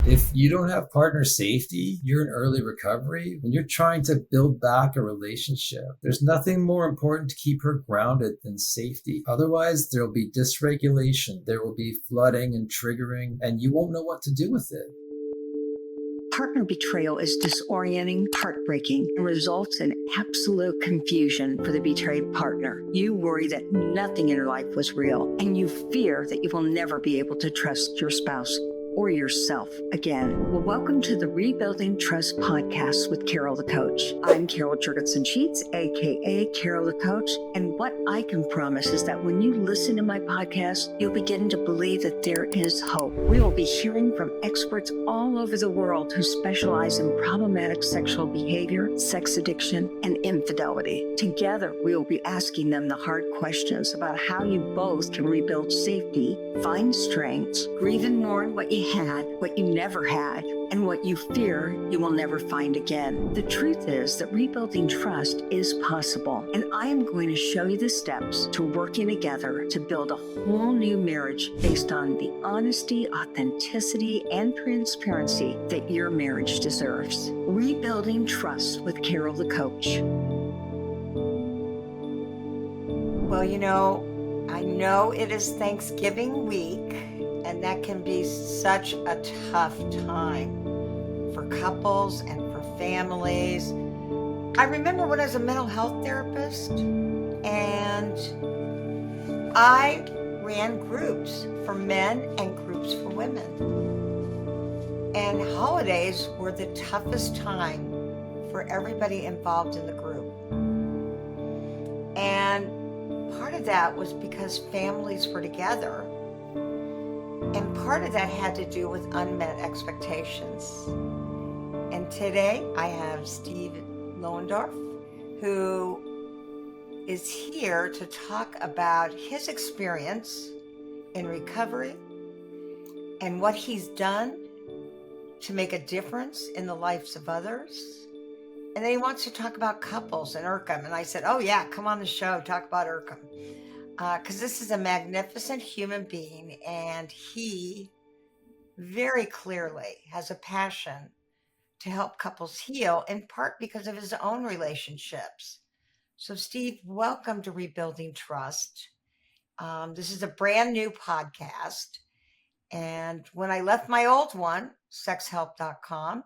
If you don't have partner safety, you're in early recovery. When you're trying to build back a relationship, there's nothing more important to keep her grounded than safety. Otherwise, there'll be dysregulation, there will be flooding and triggering, and you won't know what to do with it. Partner betrayal is disorienting, heartbreaking, and results in absolute confusion for the betrayed partner. You worry that nothing in your life was real, and you fear that you will never be able to trust your spouse or yourself again. Well, welcome to the Rebuilding Trust podcast with Carol the Coach. I'm Carol Jurgensen Sheets, aka Carol the Coach, and what I can promise is that when you listen to my podcast, you'll begin to believe that there is hope. We will be hearing from experts all over the world who specialize in problematic sexual behavior, sex addiction, and infidelity. Together, we will be asking them the hard questions about how you both can rebuild safety, find strengths, grieve and mourn what you had, what you never had, and what you fear you will never find again. The truth is that rebuilding trust is possible, and I am going to show you the steps to working together to build a whole new marriage based on the honesty, authenticity, and transparency that your marriage deserves. Rebuilding Trust with Carol the Coach. Well, I know it is Thanksgiving week, and that can be such a tough time for couples and for families. I remember when I was a mental health therapist, and I ran groups for men and groups for women. And holidays were the toughest time for everybody involved in the group. And part of that was because families were together. And part of that had to do with unmet expectations. And today I have Steve Loehndorf, who is here to talk about his experience in recovery and what he's done to make a difference in the lives of others. And then he wants to talk about couples and IRCM. And I said, oh yeah, come on the show, talk about IRCM. Because this is a magnificent human being, and he very clearly has a passion to help couples heal, in part because of his own relationships. So Steve, welcome to Rebuilding Trust. This is a brand new podcast. And when I left my old one, sexhelp.com,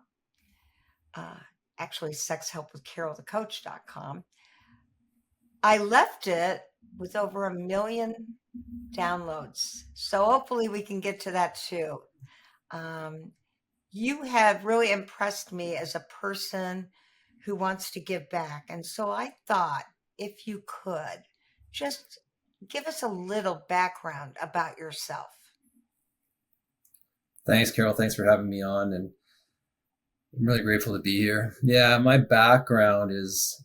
actually sexhelpwithcarolthecoach.com, I left it with over 1 million downloads. So hopefully we can get to that too. You have really impressed me as a person who wants to give back. And so I thought if you could just give us a little background about yourself. Thanks, Carol. Thanks for having me on. And I'm really grateful to be here. Yeah, my background is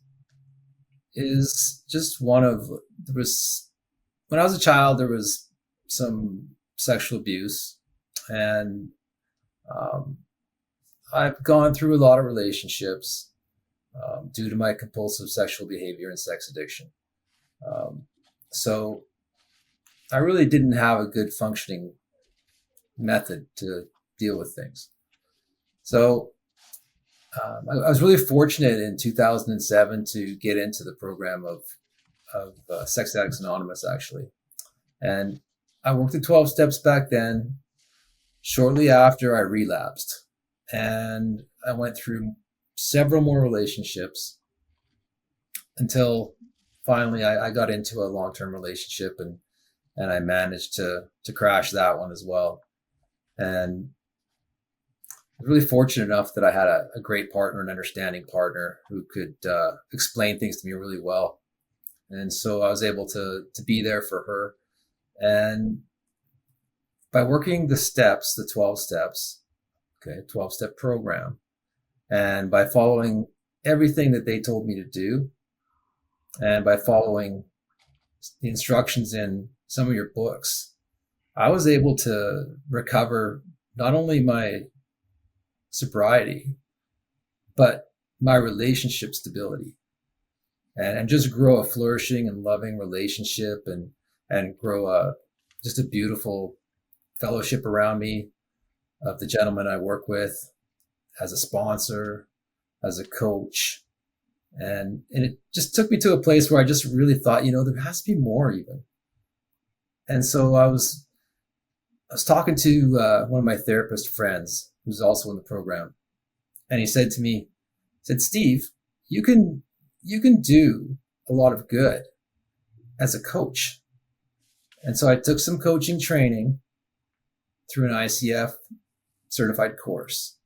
just when I was a child, there was some sexual abuse, and I've gone through a lot of relationships due to my compulsive sexual behavior and sex addiction. So I really didn't have a good functioning method to deal with things. So I was really fortunate in 2007 to get into the program of Sex Addicts Anonymous, actually. And I worked the 12 steps back then. Shortly after, I relapsed. And I went through several more relationships until finally I got into a long-term relationship, and I managed to crash that one as well. And I was really fortunate enough that I had a great partner, an understanding partner who could explain things to me really well. And so I was able to be there for her. And by working the steps, the 12 steps, 12-step program, and by following everything that they told me to do, and by following the instructions in some of your books, I was able to recover not only my sobriety, but my relationship stability, and just grow a flourishing and loving relationship, and grow just a beautiful fellowship around me. of the gentleman I work with as a sponsor, as a coach. And it just took me to a place where I just really thought, there has to be more even. And so I was talking to one of my therapist friends who's also in the program. And he said to me, he said, Steve, you can do a lot of good as a coach. And so I took some coaching training through an ICF certified course.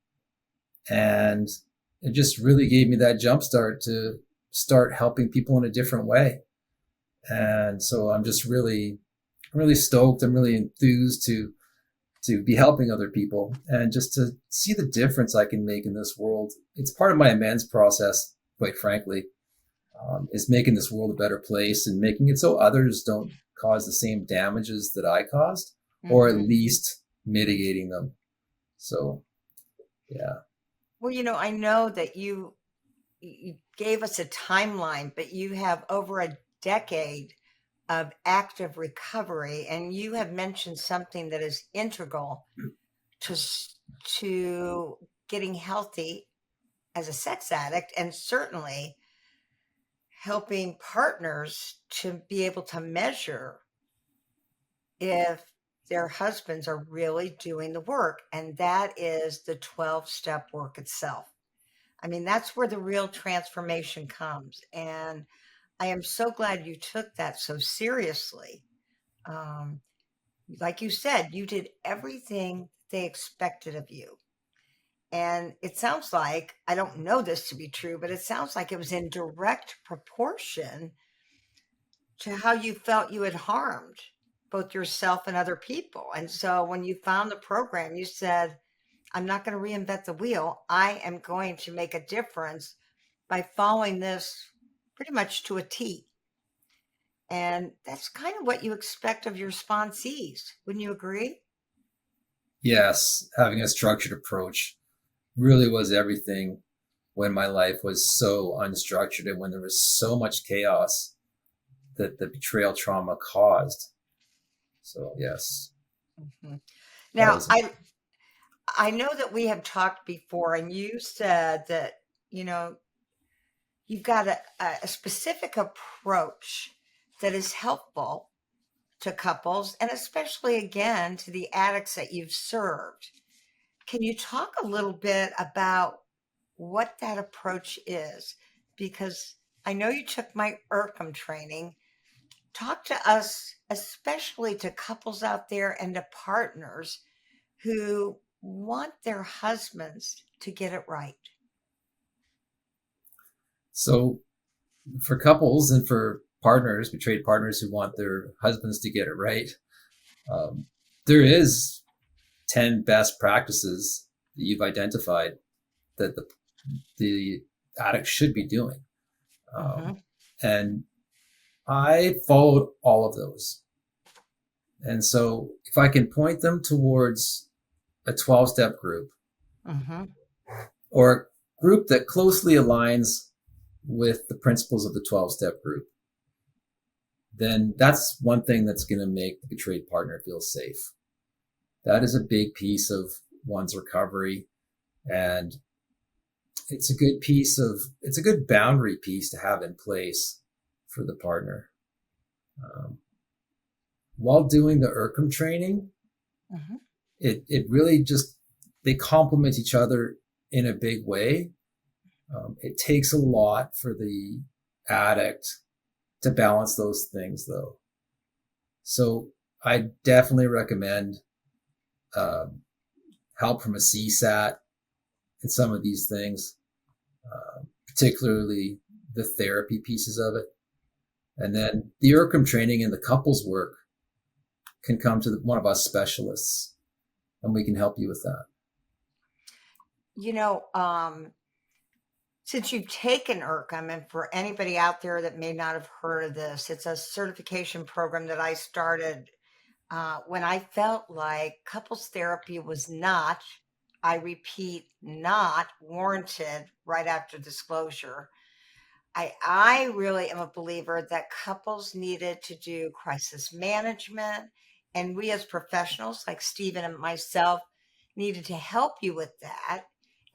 And it just really gave me that jump start to start helping people in a different way. And so I'm really stoked. I'm really enthused to be helping other people and just to see the difference I can make in this world. It's part of my amends process, quite frankly, is making this world a better place and making it so others don't cause the same damages that I caused, or at least mitigating them. So, yeah. Well, I know that you gave us a timeline, but you have over a decade of active recovery, and you have mentioned something that is integral to getting healthy as a sex addict, and certainly helping partners to be able to measure if their husbands are really doing the work, and that is the 12-step work itself. I mean, that's where the real transformation comes. And I am so glad you took that so seriously. Um, like you said, you did everything they expected of you. And it sounds like, I don't know this to be true, but it sounds like it was in direct proportion to how you felt you had harmed both yourself and other people. And so when you found the program, you said, I'm not going to reinvent the wheel. I am going to make a difference by following this pretty much to a T. And that's kind of what you expect of your sponsees. Wouldn't you agree? Yes, having a structured approach really was everything when my life was so unstructured and when there was so much chaos that the betrayal trauma caused. So, yes, Mhm. that Now, was. I know that we have talked before, and you said that, you know, you've got a specific approach that is helpful to couples and especially again to the addicts that you've served. Can you talk a little bit about what that approach is? Because I know you took my IRCM training. Talk to us, especially to couples out there and to partners who want their husbands to get it right. So, for couples and for partners, betrayed partners who want their husbands to get it right, um, there is 10 best practices that you've identified that the addict should be doing. Mm-hmm. And I followed all of those. And so if I can point them towards a 12-step group Mm-hmm. or a group that closely aligns with the principles of the 12-step group, then that's one thing that's going to make the betrayed partner feel safe. That is a big piece of one's recovery. And it's a good boundary piece to have in place for the partner. While doing the IRCM training, Mm-hmm. it really just, they complement each other in a big way. It takes a lot for the addict to balance those things though. So I definitely recommend help from a CSAT in some of these things, particularly the therapy pieces of it. And then the IRCM training and the couples work can come to one of us specialists and we can help you with that. You know, since you've taken IRCM, and for anybody out there that may not have heard of this, it's a certification program that I started when I felt like couples therapy was not, I repeat, not warranted right after disclosure. I really am a believer that couples needed to do crisis management. And we as professionals like Stephen and myself needed to help you with that,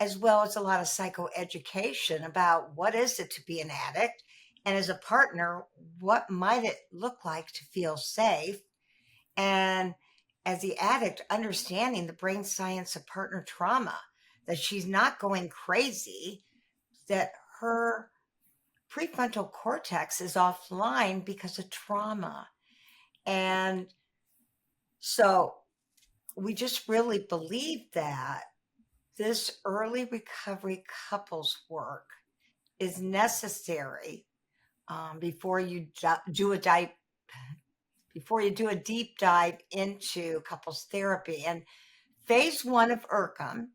as well as a lot of psychoeducation about what is it to be an addict. And as a partner, what might it look like to feel safe? And as the addict, understanding the brain science of partner trauma, that she's not going crazy, that her prefrontal cortex is offline because of trauma. And so we just really believe that this early recovery couples work is necessary before you do a deep dive into couples therapy. And phase 1 of IRCM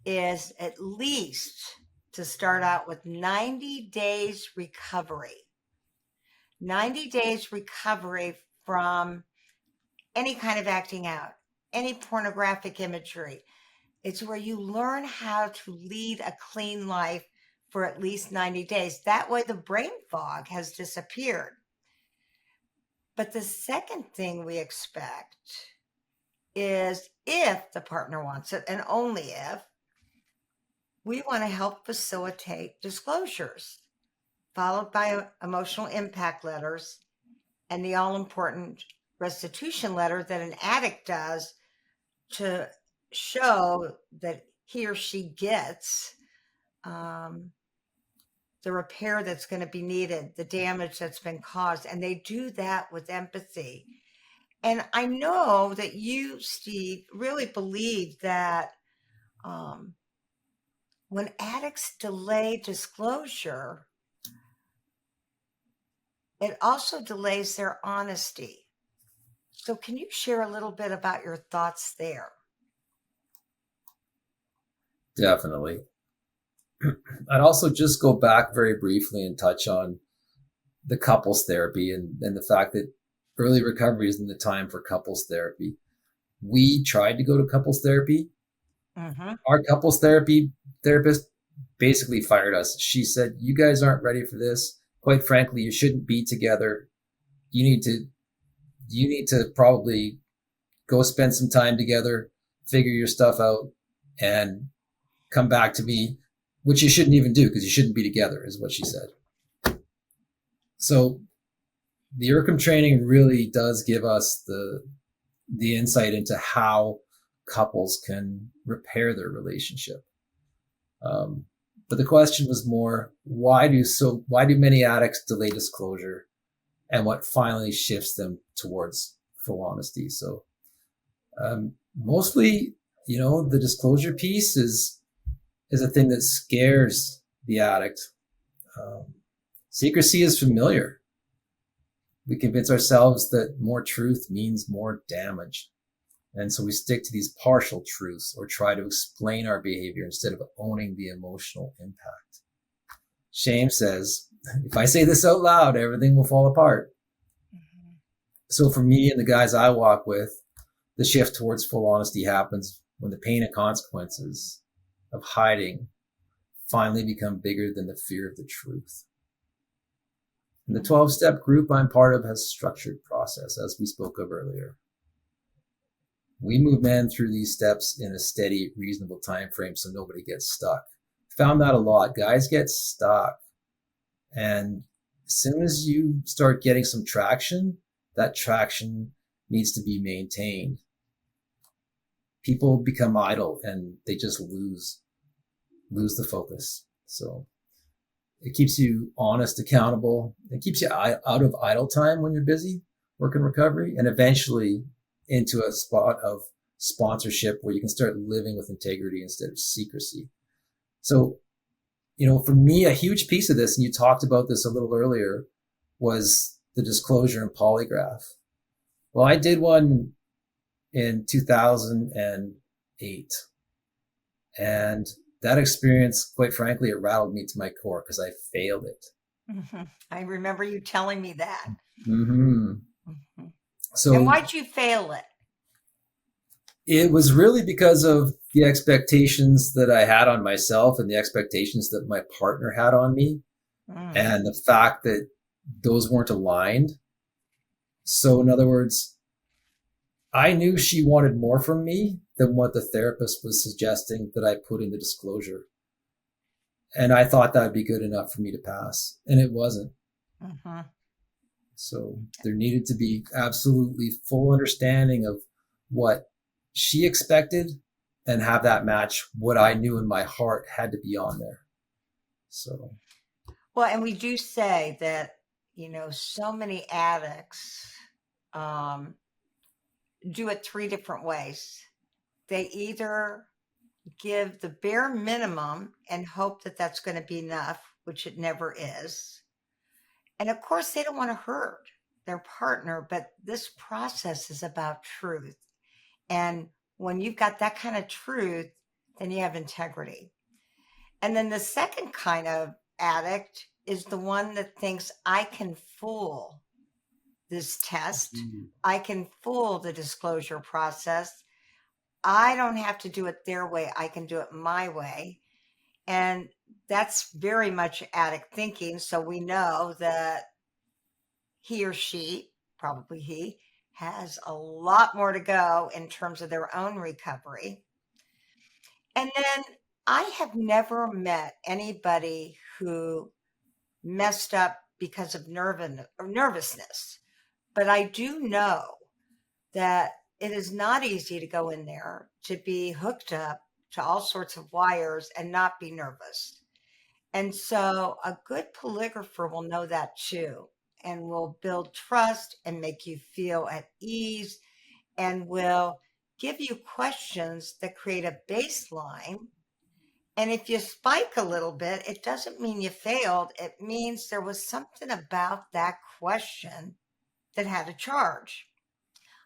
is at least to start out with 90 days recovery. 90 days recovery from any kind of acting out, any pornographic imagery. It's where you learn how to lead a clean life for at least 90 days. That way the brain fog has disappeared. But the second thing we expect is, if the partner wants it, and only if, we want to help facilitate disclosures, followed by emotional impact letters and the all-important restitution letter that an addict does to show that he or she gets the repair that's going to be needed, the damage that's been caused. And they do that with empathy. And I know that you, Steve, really believe that when addicts delay disclosure, it also delays their honesty. So can you share a little bit about your thoughts there? Definitely. I'd also just go back very briefly and touch on the couples therapy and the fact that early recovery isn't the time for couples therapy. We tried to go to couples therapy. Mm-hmm. Our couples therapist basically fired us. She said, "You guys aren't ready for this. Quite frankly, you shouldn't be together. You need to probably go spend some time together, figure your stuff out, and come back to me," which you shouldn't even do because you shouldn't be together, is what she said. So the IRCM training really does give us the insight into how couples can repair their relationship. But the question was more, why do many addicts delay disclosure, and what finally shifts them towards full honesty? So mostly, the disclosure piece is a thing that scares the addict. Secrecy is familiar. We convince ourselves that more truth means more damage. And so we stick to these partial truths or try to explain our behavior instead of owning the emotional impact. Shame says, if I say this out loud, everything will fall apart. Mm-hmm. So for me and the guys I walk with, the shift towards full honesty happens when the pain and consequences of hiding finally become bigger than the fear of the truth. And the 12-step group I'm part of has a structured process, as we spoke of earlier. We move men through these steps in a steady, reasonable time frame so nobody gets stuck. Found that a lot. Guys get stuck. And as soon as you start getting some traction, that traction needs to be maintained. People become idle and they just lose the focus. So it keeps you honest, accountable. It keeps you out of idle time when you're busy working recovery, and eventually into a spot of sponsorship where you can start living with integrity instead of secrecy. So, for me, a huge piece of this, and you talked about this a little earlier, was the disclosure and polygraph. Well, I did one in 2008. And that experience, quite frankly, it rattled me to my core because I failed it. Mm-hmm. I remember you telling me that. Mm-hmm. Mm-hmm. So, and why'd you fail it? It was really because of the expectations that I had on myself and the expectations that my partner had on me, and the fact that those weren't aligned. So in other words, I knew she wanted more from me than what the therapist was suggesting that I put in the disclosure. And I thought that would be good enough for me to pass, and it wasn't. Mm-hmm. So there needed to be absolutely full understanding of what she expected and have that match what I knew in my heart had to be on there. So, Well, and we do say that, so many addicts do it three different ways. They either give the bare minimum and hope that that's going to be enough, which it never is. And of course, they don't want to hurt their partner, but this process is about truth. And when you've got that kind of truth, then you have integrity. And then the second kind of addict is the one that thinks I can fool this test. I can fool the disclosure process. I don't have to do it their way. I can do it my way. And that's very much addict thinking. So we know that he or she, probably he, has a lot more to go in terms of their own recovery. And then I have never met anybody who messed up because of nervousness, but I do know that it is not easy to go in there, to be hooked up to all sorts of wires and not be nervous. And so a good polygrapher will know that too, and will build trust and make you feel at ease, and will give you questions that create a baseline. And if you spike a little bit, it doesn't mean you failed. It means there was something about that question that had a charge.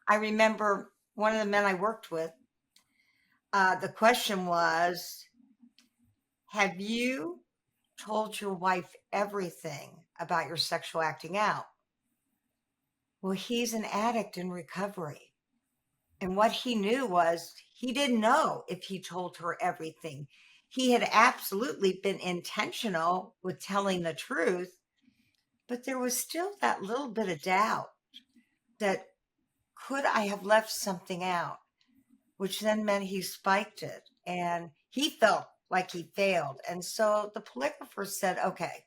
I remember one of the men I worked with, the question was, have you told your wife everything about your sexual acting out? Well, he's an addict in recovery. And what he knew was he didn't know if he told her everything. He had absolutely been intentional with telling the truth, but there was still that little bit of doubt that could I have left something out, which then meant he spiked it and he felt like he failed. And so the polygrapher said, okay,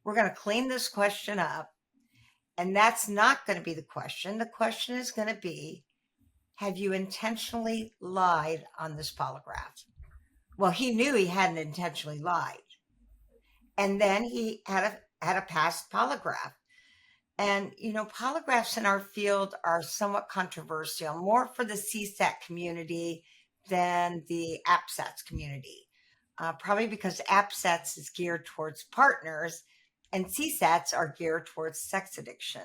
we're going to clean this question up. And that's not going to be the question. The question is going to be, have you intentionally lied on this polygraph? Well, he knew he hadn't intentionally lied. And then he had a past polygraph. And, polygraphs in our field are somewhat controversial, more for the CSAT community than the APSATS community. Probably because APSATS is geared towards partners and CSATs are geared towards sex addiction.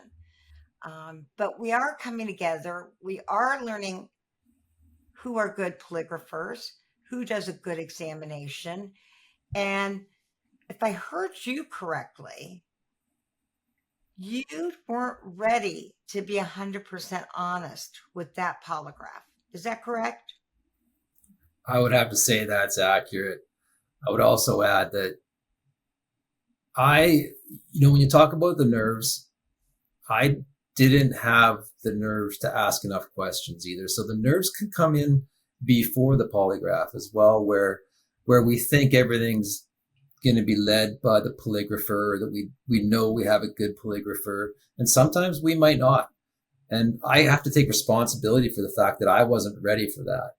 But we are coming together. We are learning who are good polygraphers, who does a good examination. And if I heard you correctly, you weren't ready to be 100% honest with that polygraph. Is that correct? I would have to say that's accurate. I would also add that when you talk about the nerves, I didn't have the nerves to ask enough questions either. So the nerves can come in before the polygraph as well, where we think everything's going to be led by the polygrapher, that we know we have a good polygrapher, and sometimes we might not. And I have to take responsibility for the fact that I wasn't ready for that,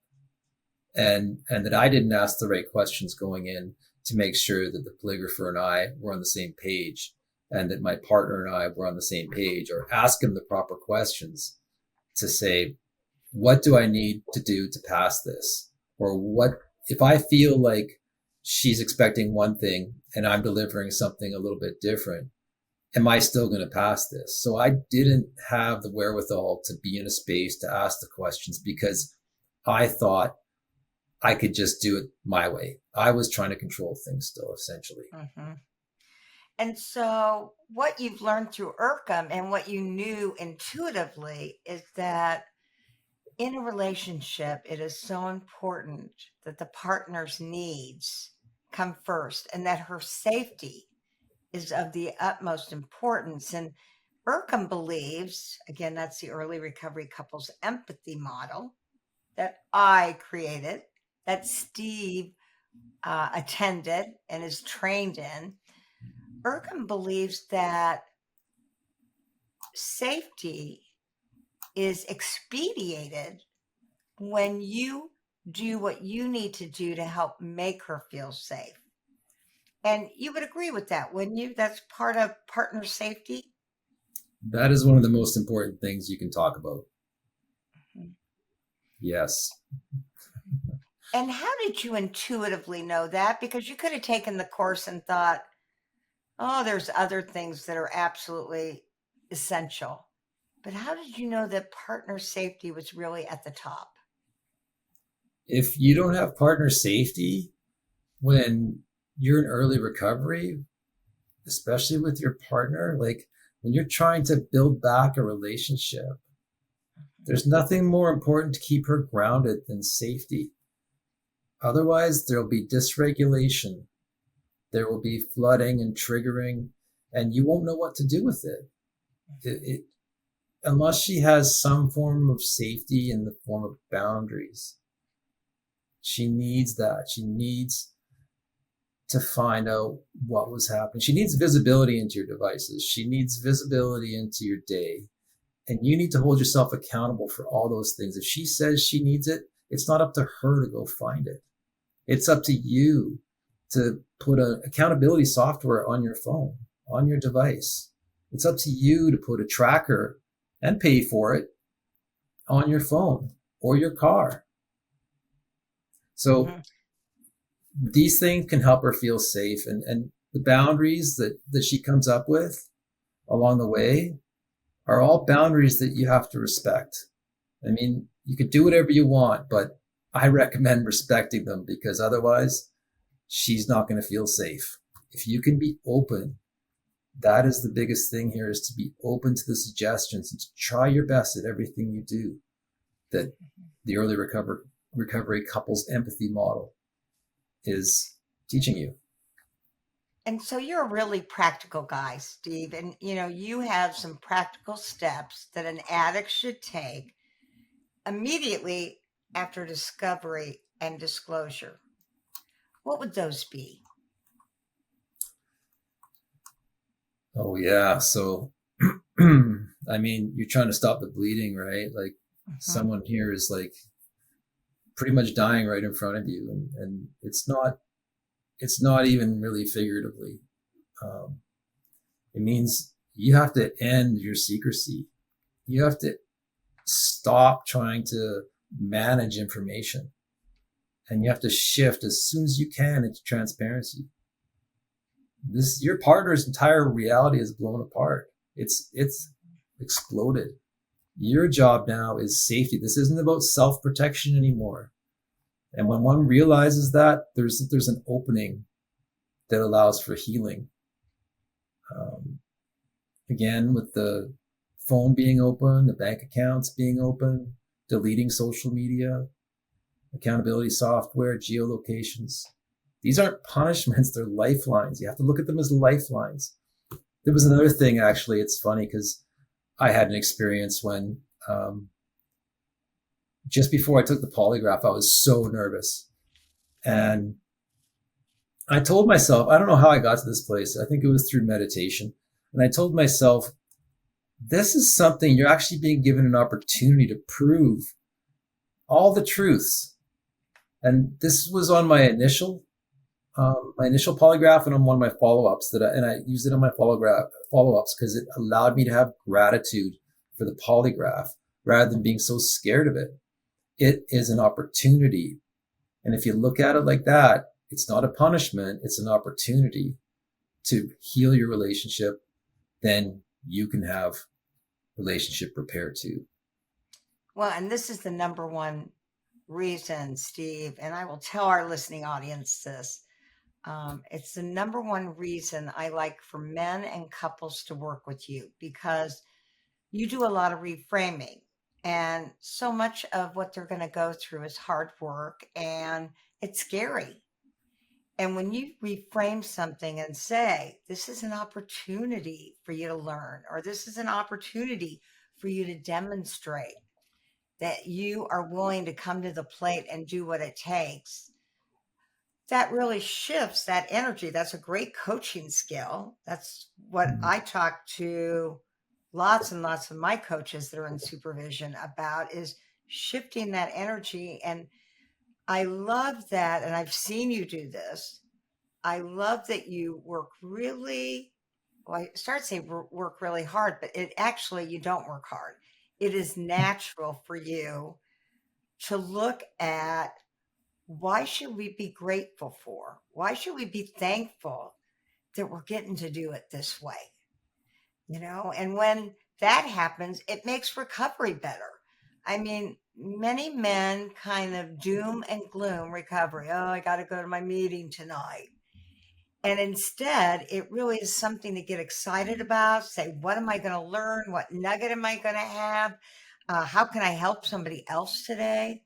and that I didn't ask the right questions going in to make sure that the polygrapher and I were on the same page, and that my partner and I were on the same page, or ask him the proper questions to say, what do I need to do to pass this? Or what if I feel like she's expecting one thing and I'm delivering something a little bit different? Am I still going to pass this? So I didn't have the wherewithal to be in a space to ask the questions because I thought I could just do it my way. I was trying to control things still, essentially. Mm-hmm. And so what you've learned through IRCM and what you knew intuitively is that in a relationship, it is so important that the partner's needs come first and that her safety is of the utmost importance. And IRCM believes, again, that's the early recovery couples empathy model, that I created, that Steve attended and is trained in, Erkham believes that safety is expedited when you do what you need to do to help make her feel safe. And you would agree with that, wouldn't you? That's part of partner safety. That is one of the most important things you can talk about. Mhm. Yes. And how did you intuitively know that? Because you could have taken the course and thought, oh, there's other things that are absolutely essential. But how did you know that partner safety was really at the top? If you don't have partner safety when you're in early recovery, especially with your partner, like when you're trying to build back a relationship, there's nothing more important to keep her grounded than safety. Otherwise, there'll be dysregulation, there will be flooding and triggering, and you won't know what to do with it. Unless she has some form of safety in the form of boundaries. She needs that. She needs to find out what was happening. She needs visibility into your devices. She needs visibility into your day. And you need to hold yourself accountable for all those things. If she says she needs it, it's not up to her to go find it. It's up to you to put an accountability software on your phone, on your device. It's up to you to put a tracker and pay for it on your phone or your car. So Mhm. these things can help her feel safe, and the boundaries that she comes up with along the way are all boundaries that you have to respect. I mean, you could do whatever you want, but I recommend respecting them, because otherwise she's not going to feel safe. If you can be open, that is the biggest thing here, is to be open to the suggestions and to try your best at everything you do. That the early recovery couples empathy model is teaching you. And so you're a really practical guy, Steve. And you have some practical steps that an addict should take immediately after discovery and disclosure. What would those be? Oh yeah. So I mean, you're trying to stop the bleeding, right? Like Mhm. someone here is like pretty much dying right in front of you, and it's not even really figuratively. Um, it means you have to end your secrecy. You have to stop trying to manage information, and you have to shift as soon as you can into transparency. This Your partner's entire reality is blown apart. It's exploded. Your job now is safety. This isn't about self-protection anymore. And when one realizes that, there's an opening that allows for healing. Um, Again, with the phone being open, the bank accounts being open, deleting social media, accountability software, geolocations. These aren't punishments, they're lifelines. You have to look at them as lifelines. There was another thing, actually, it's funny because I had an experience when just before I took the polygraph, I was so nervous. And I told myself, I don't know how I got to this place. I think it was through meditation. And I told myself, this is something you're actually being given an opportunity to prove all the truths. And this was on my initial polygraph and on one of my follow-ups and I used it on my follow-ups because it allowed me to have gratitude for the polygraph rather than being so scared of it. It is an opportunity. And if you look at it like that, it's not a punishment, it's an opportunity to heal your relationship. Then you can have relationship repair too. Well, and this is the number one reason, Steve, and I will tell our listening audience this. It's the number one reason I like for men and couples to work with you, because you do a lot of reframing. And so much of what they're going to go through is hard work and it's scary. And when you reframe something and say, this is an opportunity for you to learn, or this is an opportunity for you to demonstrate, that you are willing to come to the plate and do what it takes, that really shifts that energy. That's a great coaching skill. That's what I talk to lots and lots of my coaches that are in supervision about, is shifting that energy. And I love that. And I've seen you do this. I love that you work really, well, I start saying work really hard, but it actually, you don't work hard. It is natural for you to look at, why should we be grateful for? Why should we be thankful that we're getting to do it this way? And when that happens, it makes recovery better. I mean, many men kind of doom and gloom recovery. Oh, I got to go to my meeting tonight. And instead, it really is something to get excited about. Say, what am I going to learn? What nugget am I going to have? How can I help somebody else today?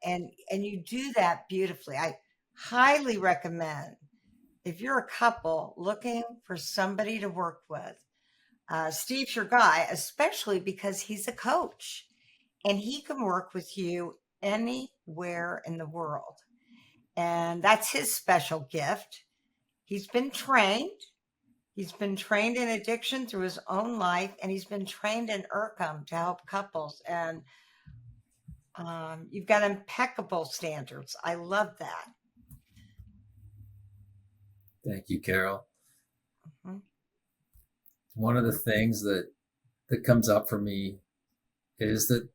And you do that beautifully. I highly recommend, if you're a couple looking for somebody to work with, Steve's your guy, especially because he's a coach and he can work with you anywhere in the world. And that's his special gift. He's been trained. He's been trained in addiction through his own life, and he's been trained in IRCM to help couples. And you've got impeccable standards. I love that. Thank you, Carol. Mm-hmm. One of the things that comes up for me is the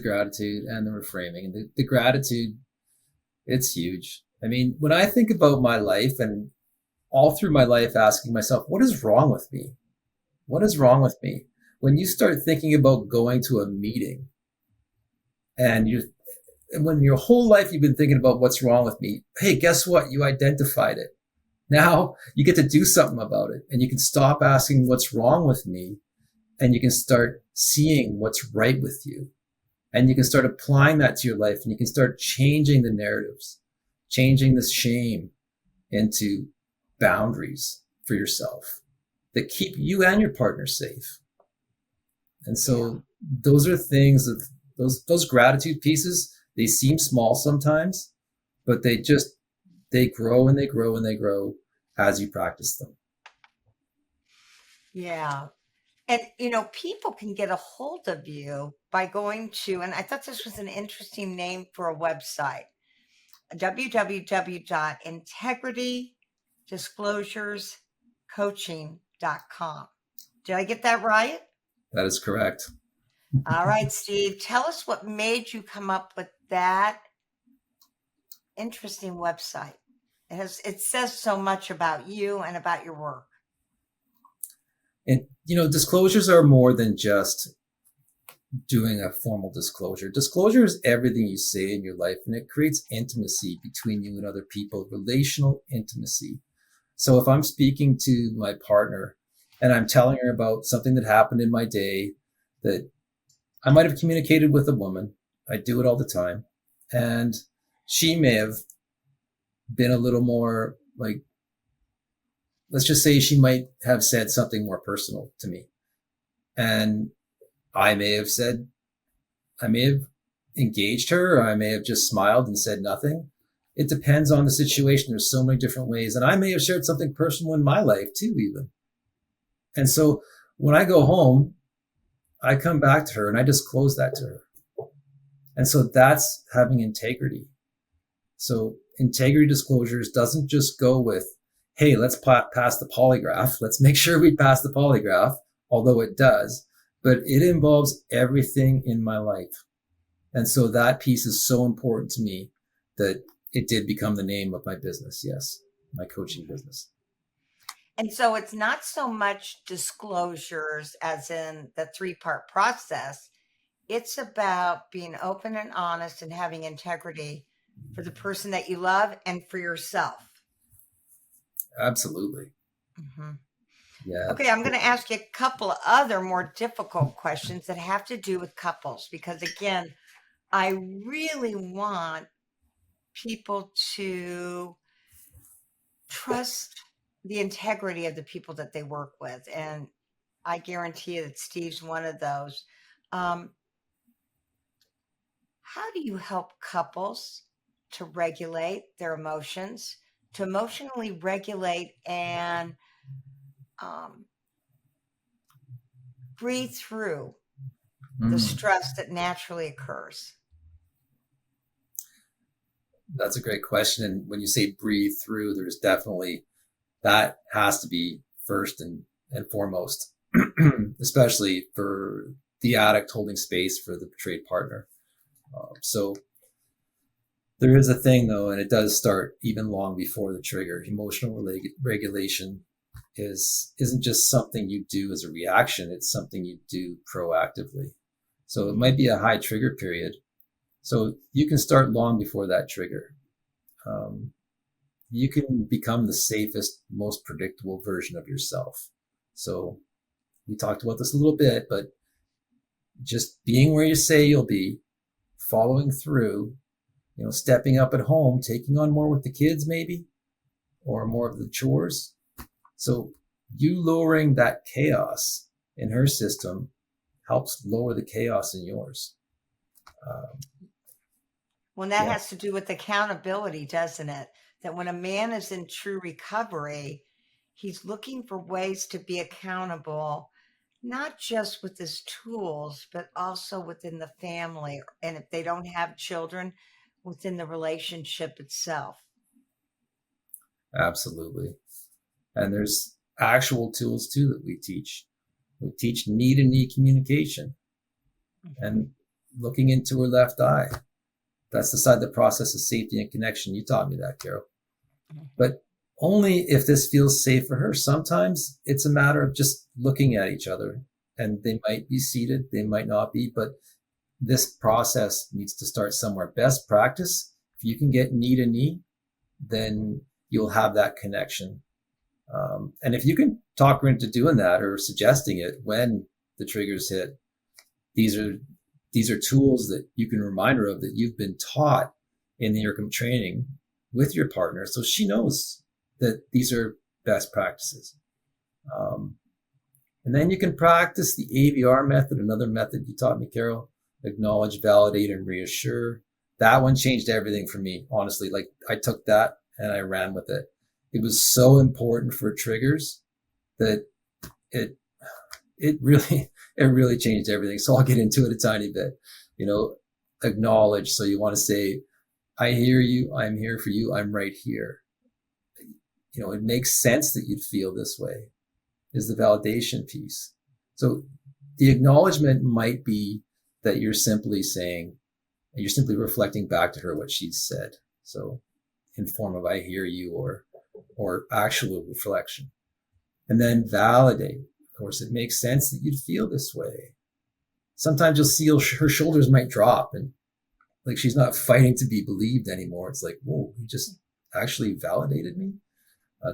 gratitude and the reframing. And the gratitude, it's huge. I mean, when I think about my life, and all through my life asking myself, what is wrong with me? What is wrong with me? When you start thinking about going to a meeting, and when your whole life you've been thinking about what's wrong with me, hey, guess what? You identified it. Now you get to do something about it, and you can stop asking what's wrong with me, and you can start seeing what's right with you. And you can start applying that to your life, and you can start changing the narratives, changing this shame into boundaries for yourself that keep you and your partner safe. And so those are things of those gratitude pieces. They seem small sometimes, but they grow and they grow and they grow as you practice them. Yeah. And, people can get a hold of you by going to, and I thought this was an interesting name for a website, www.integritydisclosurescoaching.com. Did I get that right? That is correct. All right, Steve, tell us what made you come up with that interesting website. It says so much about you and about your work. And, disclosures are more than just doing a formal disclosure. Disclosure is everything you say in your life, and it creates intimacy between you and other people, relational intimacy. So if I'm speaking to my partner and I'm telling her about something that happened in my day that I might have communicated with a woman, I do it all the time, and she may have been a little more like, let's just say she might have said something more personal to me. And I may have engaged her, or I may have just smiled and said nothing. It depends on the situation. There's so many different ways. And I may have shared something personal in my life too, even. And so when I go home, I come back to her and I disclose that to her. And so that's having integrity. So integrity disclosures doesn't just go with, hey, let's pass the polygraph. Let's make sure we pass the polygraph, although it does. But it involves everything in my life. And so that piece is so important to me that it did become the name of my business. Yes, my coaching business. And so it's not so much disclosures as in the 3-part process. It's about being open and honest and having integrity for the person that you love and for yourself. Absolutely. Mm-hmm. Yeah. Okay, I'm going to ask you a couple of other more difficult questions that have to do with couples, because again, I really want people to trust the integrity of the people that they work with. And I guarantee you that Steve's one of those. How do you help couples to regulate their emotions, to emotionally regulate and um, breathe through the Mm, stress that naturally occurs? that's a great question. And when you say breathe through, there's definitely that has to be first and foremost, especially for the addict holding space for the betrayed partner. So there is a thing though, and it does start even long before the trigger. Emotional regulation isn't just something you do as a reaction; it's something you do proactively. So it might be a high trigger period. So you can start long before that trigger. Um, you can become the safest, most predictable version of yourself. So we talked about this a little bit, but just being where you say you'll be, following through, stepping up at home, taking on more with the kids maybe, or more of the chores. So you lowering that chaos in her system helps lower the chaos in yours. Um, Well, that yeah, has to do with accountability, doesn't it? That when a man is in true recovery, he's looking for ways to be accountable, not just with his tools, but also within the family. And if they don't have children, within the relationship itself. absolutely. And there's actual tools too that we teach. We teach knee to knee communication Mhm. and looking into her left eye. That's the side that processes safety and connection. You taught me that, Carol. Mhm. But only if this feels safe for her. Sometimes it's a matter of just looking at each other, and they might be seated, they might not be, but this process needs to start somewhere. Best practice, if you can get knee to knee, then you'll have that connection. And if you can talk her into doing that or suggesting it when the triggers hit, these are these are tools that you can remind her of that you've been taught in the IRCM training with your partner, so she knows that these are best practices. Um, and then you can practice the AVR method, another method you taught me, Carol. Acknowledge, validate, and reassure. That one changed everything for me, honestly. Like I took that and I ran with it. It was so important for triggers that it it really it really changed everything. So I'll get into it a tiny bit. You know, acknowledge. So you want to say, I hear you, I'm here for you, I'm right here. It makes sense that you'd feel this way, is the validation piece. So the acknowledgement might be that you're simply reflecting back to her what she said. So in form of I hear you or actual reflection. And then validate. Of course, it makes sense that you'd feel this way. Sometimes you'll see her shoulders might drop and like she's not fighting to be believed anymore. It's like, whoa, you just actually validated me.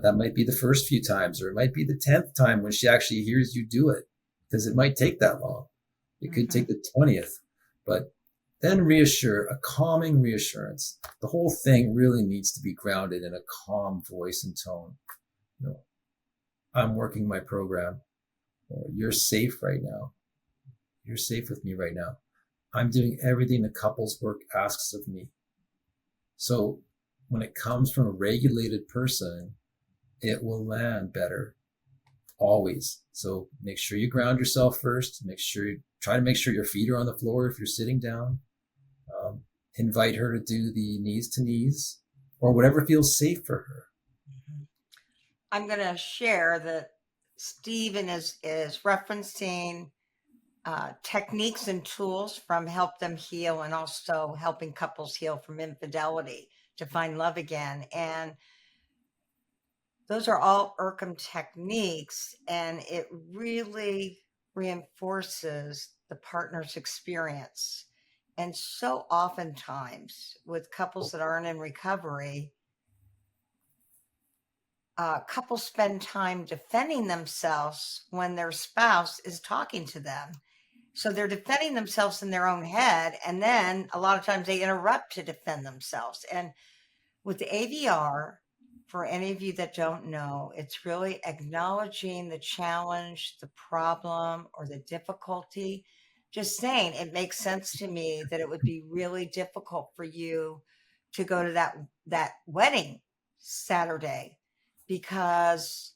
That might be the first few times, or it might be the 10th time when she actually hears you do it, because it might take that long. It could take Mhm. the 20th, but then reassure, a calming reassurance. The whole thing really needs to be grounded in a calm voice and tone. You know, I'm working my program. Or, you're safe right now. You're safe with me right now. I'm doing everything the couples work asks of me. So when it comes from a regulated person, it will land better always. So make sure you ground yourself first. Try to make sure your feet are on the floor if you're sitting down. Um, Invite her to do the knees to knees or whatever feels safe for her. Mhm. I'm going to share that Stephen is referencing techniques and tools from Help Them Heal and also helping couples heal from infidelity to find love again. And those are all IRCM techniques, and it really reinforces the partner's experience. And so oftentimes with couples that aren't in recovery, couples spend time defending themselves when their spouse is talking to them. So they're defending themselves in their own head. And then a lot of times they interrupt to defend themselves. And with the AVR, for any of you that don't know, it's really acknowledging the challenge, the problem, or the difficulty just saying, it makes sense to me that it would be really difficult for you to go to that wedding Saturday, because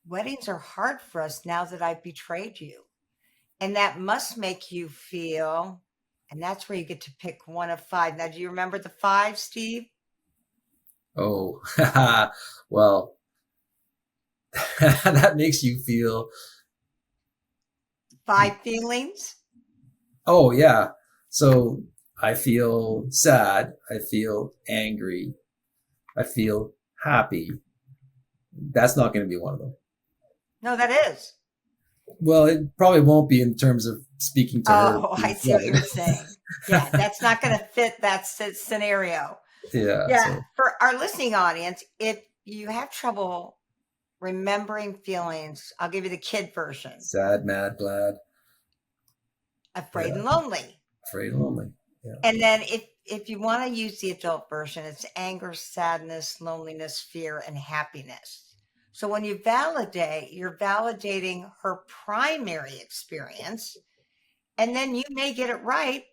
weddings are hard for us now that I've betrayed you. And that must make you feel, and that's where you get to pick one of five. Now, do you remember the five, Steve? Oh, well, that makes you feel. Five feelings? Oh, yeah. So I feel sad. I feel angry. I feel happy. That's not going to be one of them. No, that is. Well, it probably won't be in terms of speaking to her. Oh, I see what you're saying. Yeah, that's not going to fit that scenario. Yeah. Yeah, So for our listening audience, if you have trouble remembering feelings, I'll give you the kid version. sad, mad, glad, Afraid yeah, and lonely. afraid, and lonely. Yeah. And then if you want to use the adult version, it's anger, sadness, loneliness, fear, and happiness. So when you validate, you're validating her primary experience, and then you may get it right,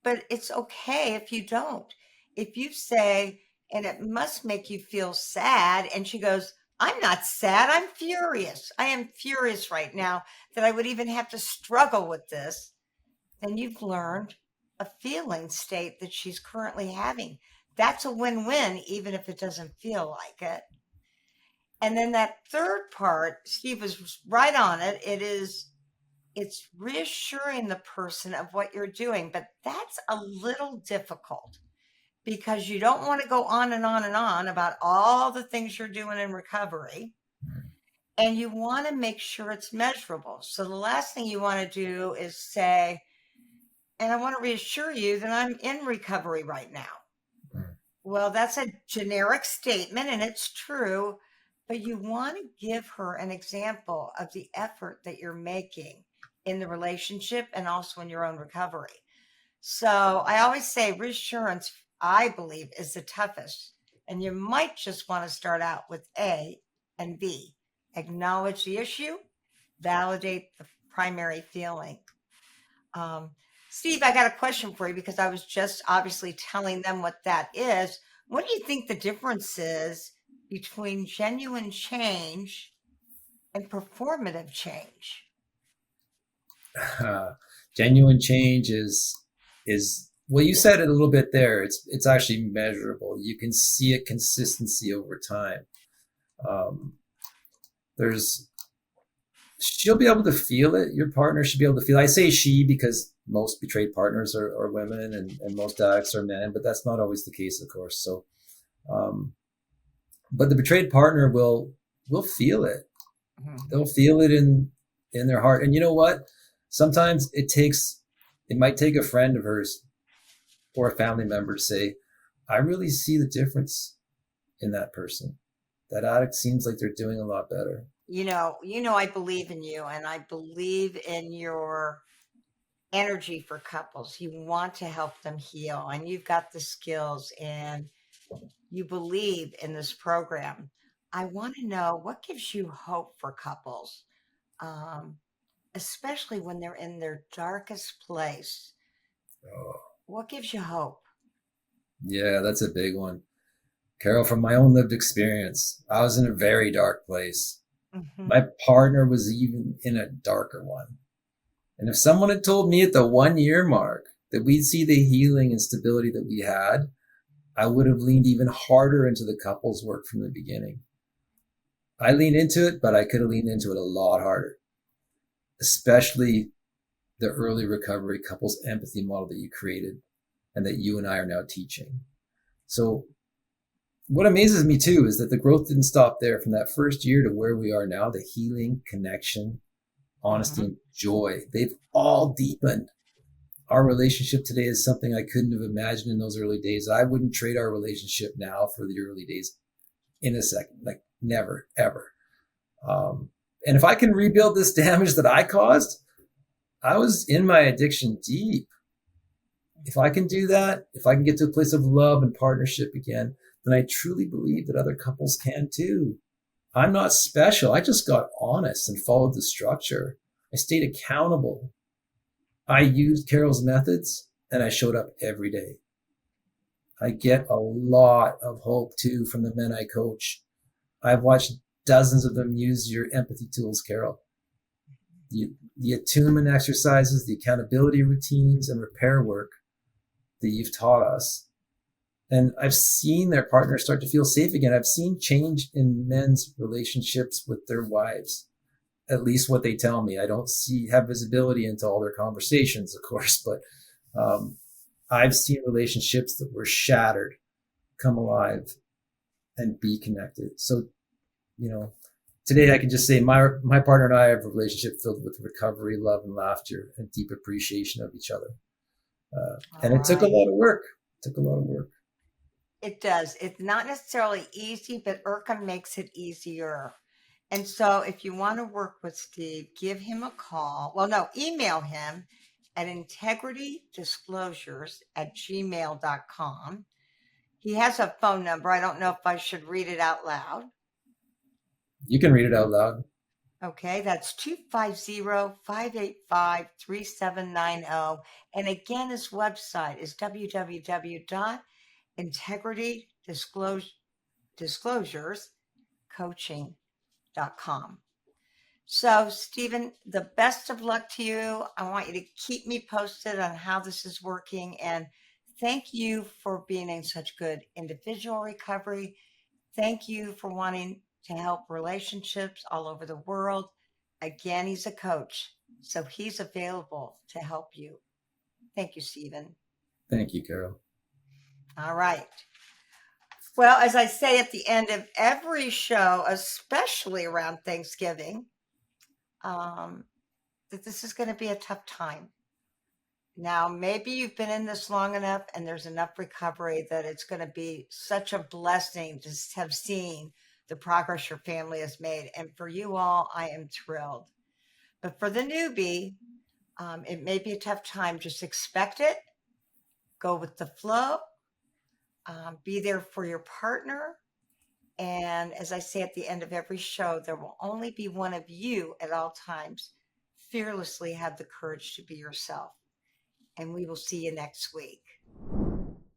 but it's okay if you don't. If you say, and it must make you feel sad, and she goes, I'm not sad, I'm furious. I am furious right now that I would even have to struggle with this. Then you've learned a feeling state that she's currently having. That's a win-win, even if it doesn't feel like it. And then that third part, Steve was right on it. It's reassuring the person of what you're doing, but that's a little difficult because you don't want to go on and on and on about all the things you're doing in recovery. And you want to make sure it's measurable. So the last thing you want to do is say, and I want to reassure you that I'm in recovery right now. Well, that's a generic statement and it's true, but you want to give her an example of the effort that you're making in the relationship and also in your own recovery. So I always say reassurance, I believe, is the toughest. And you might just want to start out with A and B. Acknowledge the issue, validate the primary feeling. Steve, I got a question for you because I was just obviously telling them what that is. What do you think the difference is between genuine change and performative change? Genuine change is well, you said it a little bit there. It's actually measurable. You can see a consistency over time. She'll be able to feel it. Your partner should be able to feel it. I say she because most betrayed partners are women and most addicts are men, but that's not always the case, of course. So, but the betrayed partner will feel it. They'll feel it in their heart. And you know what? Sometimes it might take a friend of hers or a family member to say, I really see the difference in that person. That addict seems like they're doing a lot better. You know, I believe in you and I believe in your energy for couples. You want to help them heal and you've got the skills and you believe in this program. I want to know what gives you hope for couples, especially when they're in their darkest place. Oh. What gives you hope? Yeah, that's a big one. Carol, from my own lived experience, I was in a very dark place. Mm-hmm. My partner was even in a darker one. And if someone had told me at the 1 year mark that we'd see the healing and stability that we had, I would have leaned even harder into the couples work from the beginning. I leaned into it, but I could have leaned into it a lot harder, especially the early recovery couples empathy model that you created and that you and I are now teaching. So what amazes me too is that the growth didn't stop there. From that first year to where we are now, the healing, connection, honesty, and joy, they've all deepened. Our relationship today is something I couldn't have imagined in those early days. I wouldn't trade our relationship now for the early days in a second, like never, ever. And if I can rebuild this damage that I caused, I was in my addiction deep. If I can do that, if I can get to a place of love and partnership again, then I truly believe that other couples can too. I'm not special. I just got honest and followed the structure. I stayed accountable. I used Carol's methods and I showed up every day. I get a lot of hope too from the men I coach. I've watched dozens of them use your empathy tools, Carol. The attunement exercises, the accountability routines, and repair work that you've taught us. And I've seen their partners start to feel safe again. I've seen change in men's relationships with their wives, at least what they tell me. I don't have visibility into all their conversations, of course, but I've seen relationships that were shattered come alive and be connected. So, today I can just say my partner and I have a relationship filled with recovery, love, and laughter, and deep appreciation of each other. And it took a lot of work. It does. It's not necessarily easy, but IRCA makes it easier. And so if you want to work with Steve, give him a call. Well, no, email him at integritydisclosures@gmail.com. He has a phone number. I don't know if I should read it out loud. You can read it out loud. Okay, that's 250-585-3790. And again, his website is www.integritydisclosurescoaching.com. So, Stephen, the best of luck to you. I want you to keep me posted on how this is working. And thank you for being in such good individual recovery. Thank you for wanting to help relationships all over the world. Again, he's a coach, so he's available to help you. Thank you, Stephen. Thank you, Carol. All right. Well, as I say at the end of every show, especially around Thanksgiving, that this is going to be a tough time. Now, maybe you've been in this long enough and there's enough recovery that it's going to be such a blessing to have seen the progress your family has made. And for you all, I am thrilled. But for the newbie, it may be a tough time. Just expect it. Go with the flow. Be there for your partner. And as I say at the end of every show, there will only be one of you at all times. Fearlessly have the courage to be yourself. And we will see you next week.